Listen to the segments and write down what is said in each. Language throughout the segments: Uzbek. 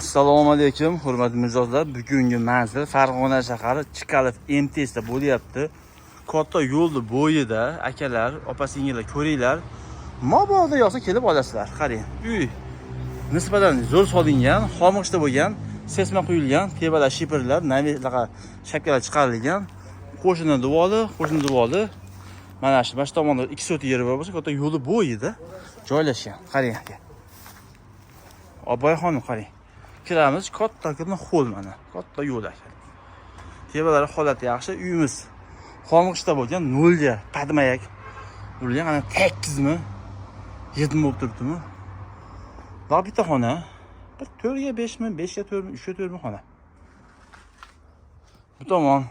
Assalomu alaykum, hurmatli mijozlar. Bugungi manzil Farg'ona shahari Chikalov MTSda bo'lyapti. Katta yo'lni bo'yida akalar, opa-singillar ko'ringlar. Mabodo yoqsa kelib olasizlar. Qarang, uy nisbatan zo'r solingan, xomushda bo'lgan, sesma quyilgan, tevalar, shipirlar, navigatsiya shakkalar chiqarilgan. Qo'shini devori. Mana shu bosh tomonda 2 sot yeri bor bo'lsa, katta yo'li bo'yida joylashgan. Qarang aka. Oboyxonim qarang. Kiramiz, kattagina xo'l mana. Katta yo'l ekan. Tevalari holati yaxshi, uyimiz xomqishda bo'lgan, nolga qadmayak. Urilgan ana 8mi? 7 bo'lib turibdimi? Bor bitta xona. Bir 4 ga 5 mi, 5 ga 4 mi, 3 ga 4 mi xona. Bu tomon.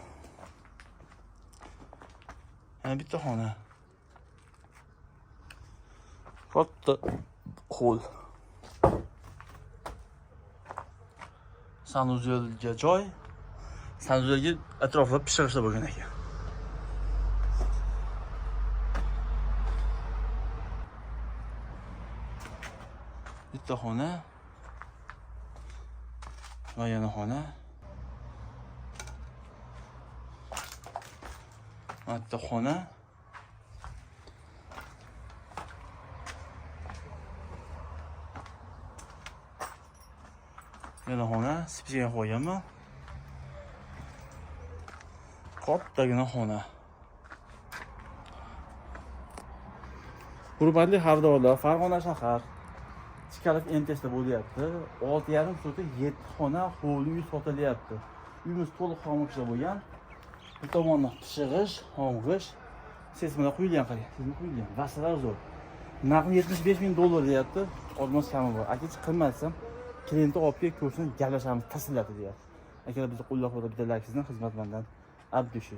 Ana bitta xona. Katta xo'l. Sanuzelga joy. Sanuzelga atrofida pishirishlar bo'lgan ekan. Bitta xona. Va yana xona. Bitta xona. Yana xona, sipsiga qo'yganman. Kattagina xona. Hurmatli xaridorlar, Farg'ona shahar Chikalov MTSda bo'lyapti. 6,5 sotga 7 xona hovli uy sotilyapti. Uyimiz to'liq xomushda bo'lgan. Bu tomonda pishig'ish, xo'ng'ish, sesmalar quyilgan qarang. Sesma quyilgan. Vasalar zo'r. Narxi $75,000 deyapti. Olmos kami bor. Aka qilmasam klientni olib kelib ko'rsin, gaplashamiz, tasillati deyapti. Akalar bizni qo'llab-quvvatlab bitta like sizdan xizmat mendan Abdushu.